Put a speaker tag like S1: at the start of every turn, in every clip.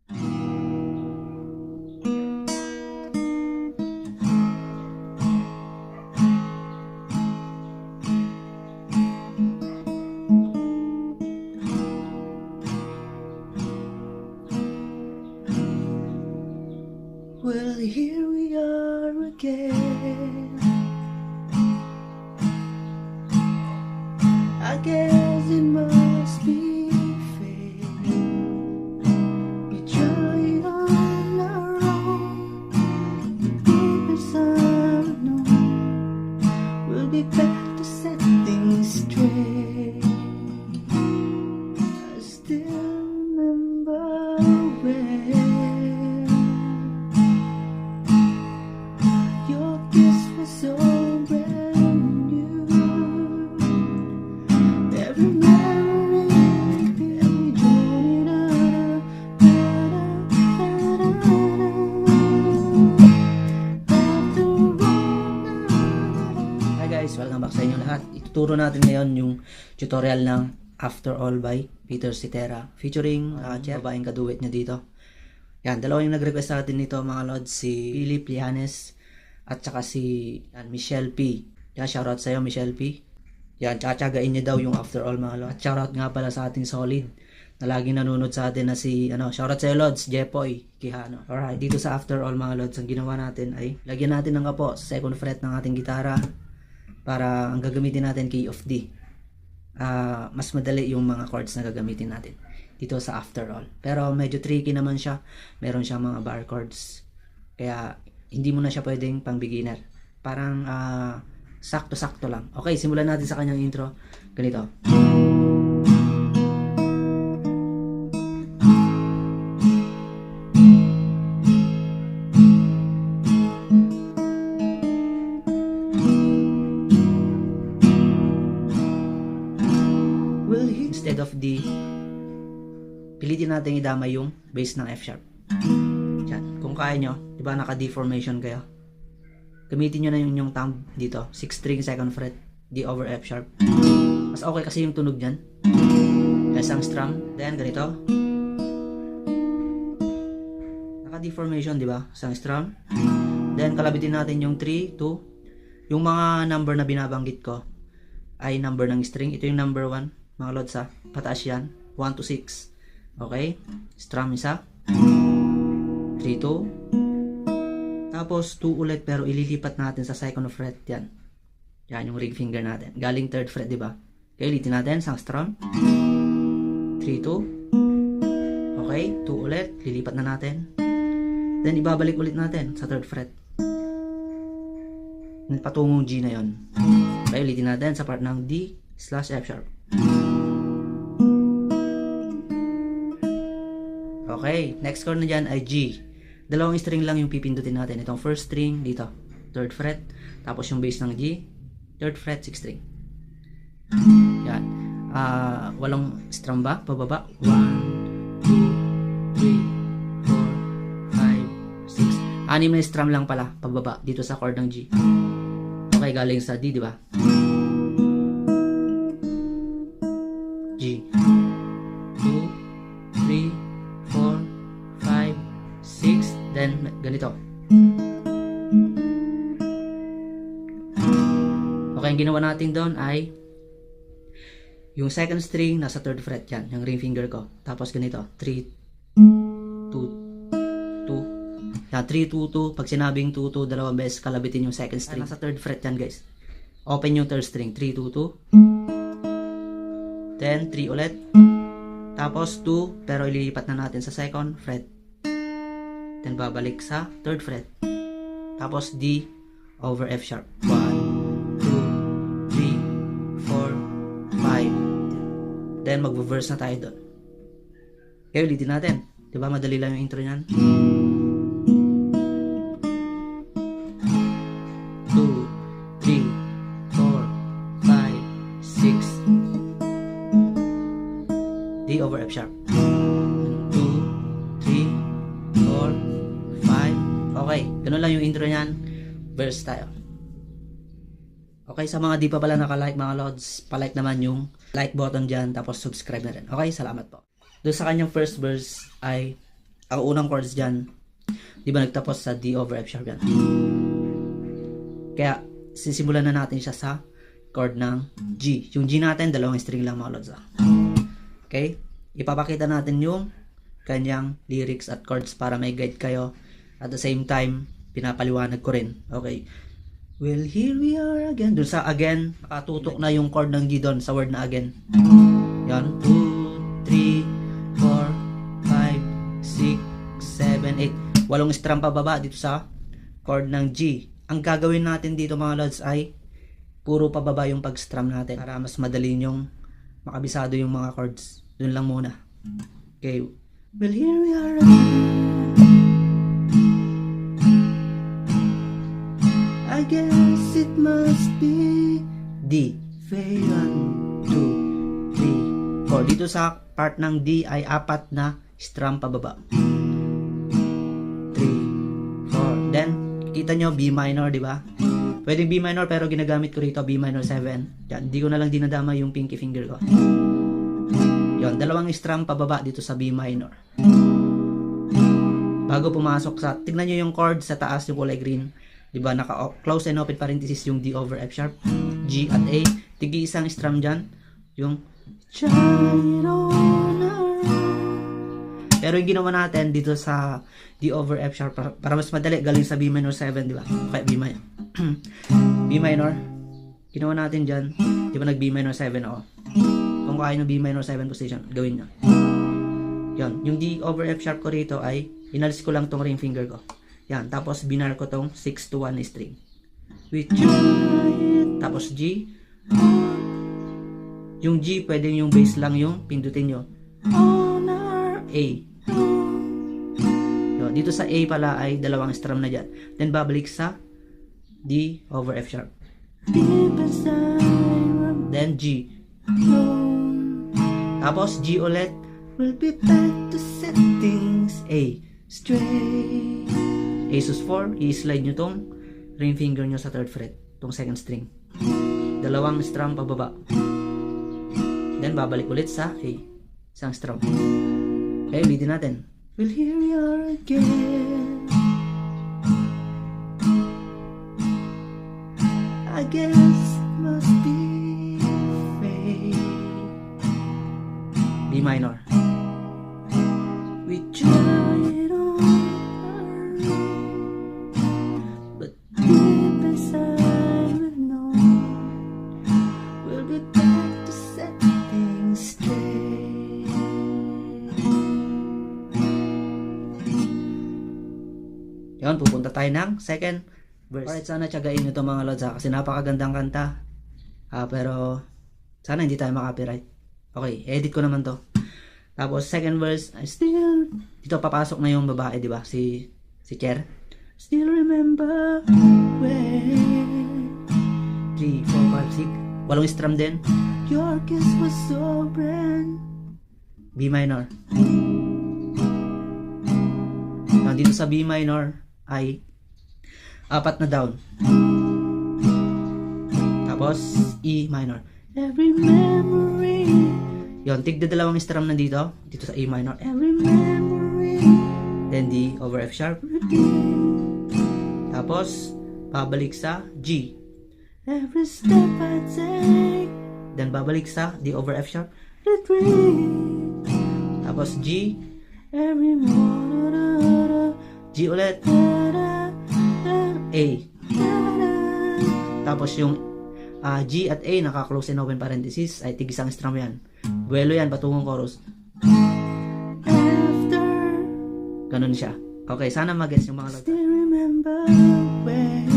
S1: Well, here we are again. I guess it must be fate. We tried on our own. Deep inside, no, we'll be back to set things straight. I still remember when your kiss was so brand new. Every memory, every journey, Hi guys, welcome back sa inyo lahat. Ituturo natin ngayon yung tutorial ng After All by Peter Cetera featuring babaeng kaduet niya dito. Yan, dalawa yung nag-request sa atin nito mga lods, si Philip Llanes at saka si Michelle P. Yan, shoutout sa'yo Michelle P. Yan, tsatsagain niya daw yung After All mga lods. At shoutout nga pala sa ating solid na lagi nanonood sa atin na si, shoutout sa'yo lods, Jepoy Quijano. Alright, dito sa After All mga lods, ang ginawa natin ay lagyan natin ng kapo sa second fret ng ating gitara para ang gagamitin natin key of D. Mas madali yung mga chords na gagamitin natin dito sa After All. Pero medyo tricky naman siya. Meron siyang mga bar chords. Kaya hindi mo na siya pwedeng pang beginner. Parang sakto-sakto lang. Okay, simulan natin sa kanyang intro. Ganito. Well, instead of D, pilitin natin idama yung bass ng F sharp. Yan. Kung kaya nyo, di ba naka-D formation kayo? Gamitin nyo na yung thumb dito. 6 string, second fret, D over F sharp. Mas okay kasi yung tunog nyan. Isang strum, then ganito. Naka-D formation, di ba? Isang strum. Then kalabitin natin yung 3, 2. Yung mga number na binabanggit ko ay number ng string. Ito yung number 1. Mga lods ha. Pataas yan. 1 to 6. Okay? Strum isa. 3, 2. Tapos 2 ulit pero ililipat natin sa second fret. Yan. Yan yung ring finger natin. Galing third fret, di ba? Okay, ulitin natin. Isang strum. 3, 2. Okay, 2 ulit. Lilipat na natin. Then ibabalik ulit natin sa third fret. Patungong G na yon. Okay, ulitin natin sa part ng D slash F sharp. Okay, next chord na dyan ay G. Dalawang string lang yung pipindutin natin. Itong first string dito, third fret. Tapos yung bass ng G, third fret, 6 string. Yan. Walang strum ba? Pababa. 1, 2, 3, 4, 5, 6. 6 na strum lang pala, pababa, dito sa chord ng G. Okay, galing sa D, di ba? G. 2, 3, 6, then ganito. Okay, ang ginawa natin doon ay yung second string nasa third fret yan, yung ring finger ko. Tapos ganito, 3, 2, 2. Yan, 3, 2, 2. Pag sinabing 2, 2, dalawang beses kalabitin yung second string. Nasa third fret yan guys. Open yung third string, 3, 2, 2. Then 3 ulit. Tapos 2, pero ililipat na natin sa second fret. Then babalik sa third fret. Tapos D over F sharp. 1, 2, 3, 4, 5. Then magvo-verse na tayo doon. Okay, ulitin natin. Diba madali lang yung intro niyan? 2, 3, 4, 5, 6. D over F sharp. 2, 3, 4, 5. Okay, ganun lang yung intro niyan. Verse tayo. Okay, sa mga di pa pala naka-like mga lods, palike naman yung like button dyan, tapos subscribe na rin. Okay, salamat po. Doon sa kanyang first verse ay ang unang chords dyan, di ba nagtapos sa D over F sharp yan. Kaya, sisimulan na natin siya sa chord ng G. Yung G natin, dalawang string lang mga lods. Okay? Ipapakita natin yung kanyang lyrics at chords para may guide kayo. At the same time, pinapaliwanag ko rin. Okay? Well, here we are again. Doon sa again, nakatutok na yung chord ng G doon sa word na again. Yan. 2, 3, 4, 5, 6, 7, 8. 8 strum pababa dito sa chord ng G. Ang gagawin natin dito mga lods ay puro pababa yung pag-strum natin para mas madali nyong makabisado yung mga chords. Doon lang muna. Okay. Well, here we are again. I guess it must be D. 1, 2, 3, 4. Dito sa part ng D ay 4 na strum pababa. 3, 4. Then, kita nyo B minor, di ba? Pwedeng B minor pero ginagamit ko rito B minor 7. Yan, di ko na lang dinadama yung pinky finger ko. Yon, 2 strum pababa dito sa B minor. Bago pumasok sa, tignan nyo yung chord sa taas, yung kulay green. Di ba, naka-close and open parenthesis yung D over F sharp, G at A. Tigi isang strum dyan, yung pero yung ginawa natin dito sa D over F sharp para mas madali galing sa B minor 7, di ba? Okay, B minor. B minor. Ginawa natin dyan. Di ba nag B minor 7 ako? Kung kaya ng B minor 7 position, gawin nyo. Yan. Yung D over F sharp ko rito ay inalis ko lang tong ring finger ko. Yan. Tapos binar ko tong 6 to 1 string. With giant. Tapos G. Yung G, pwedeng yung bass lang yung pindutin nyo. A. Yun, dito sa A pala ay 2 strum na dyan. Then babalik sa D over F sharp. Then G. Tapos G ulit. We'll be back to settings. A. Straight. A sus 4. I-slide nyo tong ring finger nyo sa 3rd fret. Tong 2nd string. 2 strum pababa. Then babalik ulit sa A. Isang strum. Okay, ulitin natin. Well, here we are again. I guess it must be fate. B minor. We tried on, but deep inside we know we'll be back to set things straight. Yun, pupunta tayo ng second verse. Alright, sana tiyagain nyo ito mga lods kasi napakagandang kanta. Pero sana hindi tayo makapiright. Okay, edit ko naman to. Tapos second verse, I still, dito papasok na yung babae, di ba? Si Cher. Still remember when 3, 4, 5, 6 8 strum din. Your kiss was so brand. B minor. Dito sa B minor ay 4 na down. Tapos E minor. Every memory. Yon, tigda 2 strum na dito sa A minor. Every memory. Then D over F sharp. Tapos babalik sa G. Every step I take. Then babalik sa D over F sharp. Tapos G. Every more. G ulit. A. Tapos yung G at A naka-close and open parenthesis ay tig-isang strum yan. Buwelo yan patungong chorus. After. Ganun siya. Okay, sana mag-gets yung mga still remember when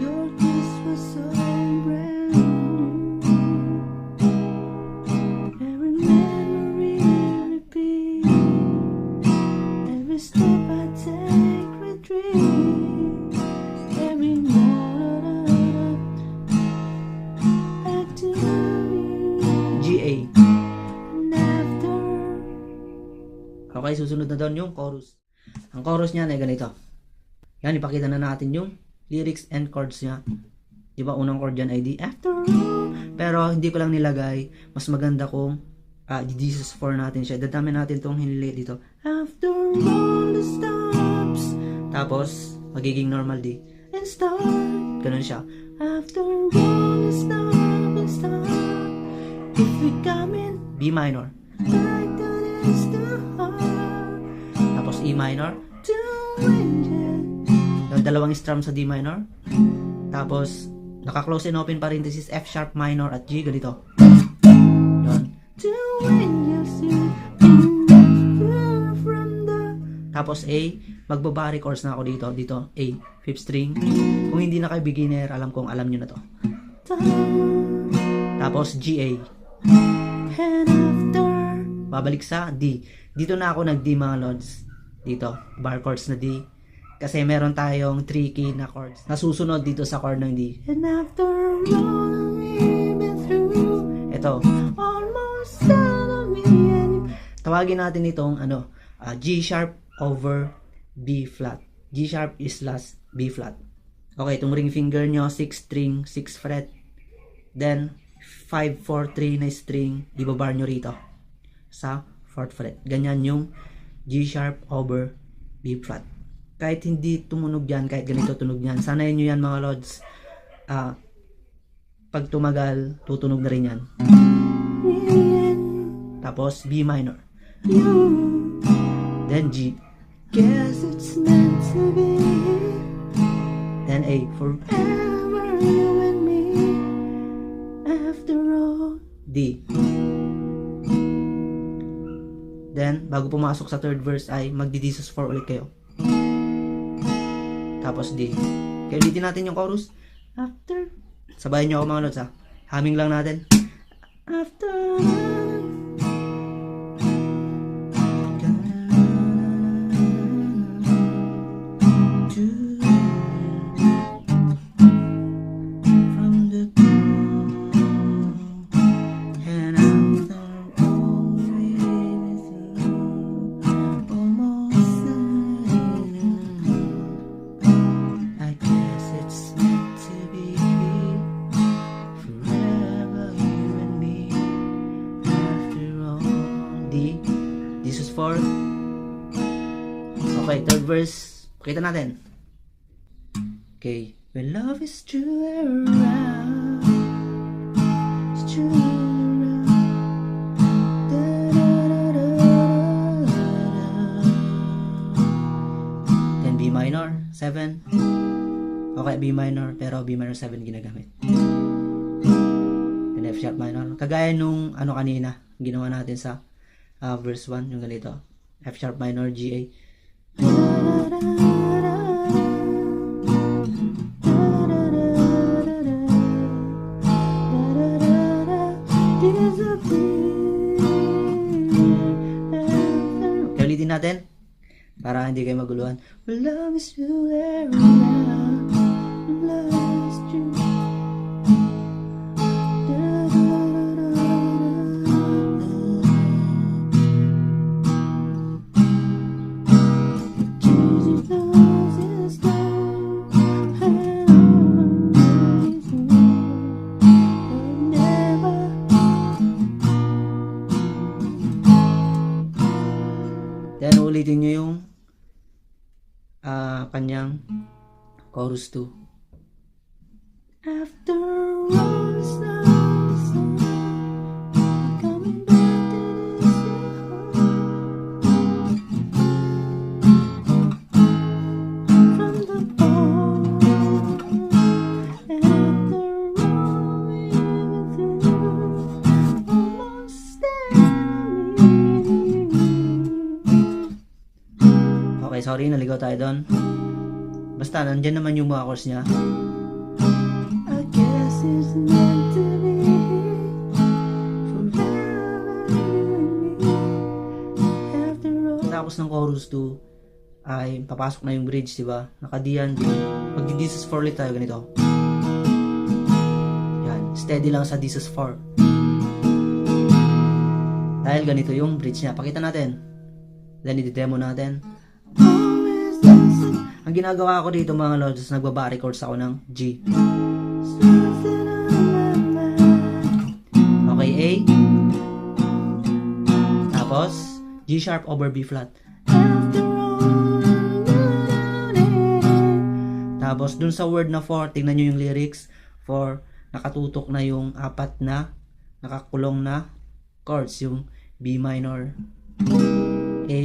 S1: your kiss was so brand new. Every memory repeat. Every step I take retreat. Every note I do G-A. And after. Okay, susunod na doon yung chorus. Ang chorus niya ay ganito. Yan, ipakita na natin yung lyrics and chords niya. Di ba unang chord yan ay D. After all. Pero hindi ko lang nilagay. Mas maganda kung Jesus 4 natin siya. Dadami natin tong hinili dito. After all the stops. Tapos, magiging normal D. And start. Ganun siya. After all the stop and start. If we come in B minor. Like the rest of heart. Tapos E minor. Yung dalawang strum sa D minor. Tapos, naka-close and open parenthesis F sharp minor at G. Ganito. Yun. Tapos A, magbabari chords na ako dito, A, 5th string. Kung hindi na kayo beginner, alam kong alam nyo na to. Tapos G, A. Babalik sa D. Dito na ako nag-D mga lods. Dito, bar chords na D. Kasi meron tayong 3 key na chords. Nasusunod dito sa chord ng D. And after all we've been through, ito. Almost done me. Tawagin natin itong G sharp over B flat. G sharp is last B flat. Okay, itong ring finger nyo, 6th string, 6th fret. Then, 5, 4, 3 na string, ibabar nyo rito sa 4th fret. Ganyan yung G sharp over B flat. Kahit hindi tumunog yan, kahit ganito tunog yan, sanayin nyo yan mga lods. Pag tumagal, tutunog na rin yan. Tapos B minor. Then G. Guess it's meant to be. Then A. Forever you and me. After all. D. Then, bago pumasok sa third verse ay magdi-Jesus 4 ulit kayo. Tapos D. Kaya ulitin natin yung chorus. After. Sabayan nyo ako mga lods ha. Humming lang natin. After. Jesus 4. Okay, third verse. Pakita natin. Okay. When love is true around, it's true around. Then B minor, 7. Okay, B minor, pero B minor 7 ginagamit. Then F sharp minor. Kagaya nung kanina, ginawa natin sa verse 1, yung ganito. F sharp minor, G, A. Kaya ulitin natin para hindi kayo maguluhan. Love is true around. Love is true. Then ulitin nyo yung kanyang chorus 2. After all the stars, coming back to this from the bottom. After all we've been through, almost there. Okay, sorry, naligaw tayo doon. Basta, nandyan naman yung mga chords niya. I guess it's meant to be forever you and me. After all. Tapos ng chorus 2 ay papasok na yung bridge, diba? Nakadiyan. Magdi-Jesus 4 ulit tayo ganito. Yan, steady lang sa Jesus 4. Dahil ganito yung bridge niya. Pakita natin. Then, i-demo natin. Ang ginagawa ko dito mga lods, nagbabari chords ako ng G. Okay, A. Tapos, G sharp over B flat. Tapos, dun sa word na 4, tingnan nyo yung lyrics. 4, nakatutok na yung 4 na nakakulong na chords. Yung B minor, A,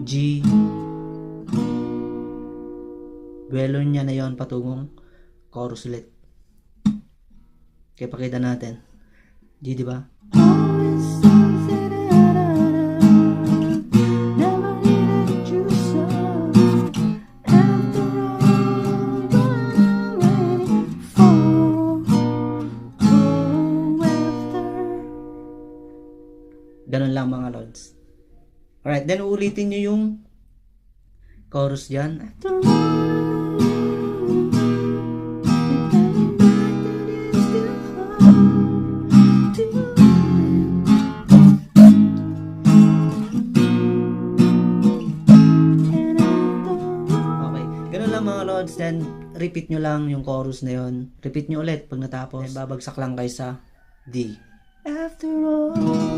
S1: G. Duelo niya na yon patungong chorus ulit. Kaya pakita natin. G, di ba? Ganun lang mga lods. Alright, then uulitin nyo yung chorus dyan. Okay, ganun lang mga lods. Then repeat nyo lang yung chorus na yun. Repeat nyo ulit pag natapos. Then babagsak lang kayo sa D. After all.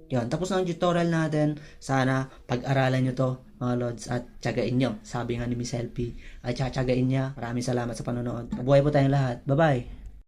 S1: Yan, tapos na ang tutorial natin. Sana pag-aralan nyo to mga lods at tiyagain nyo. Sabi nga ni Miss LP ay tiyagain niya. Maraming salamat sa panonood. Mabuhay po tayong lahat. Bye-bye!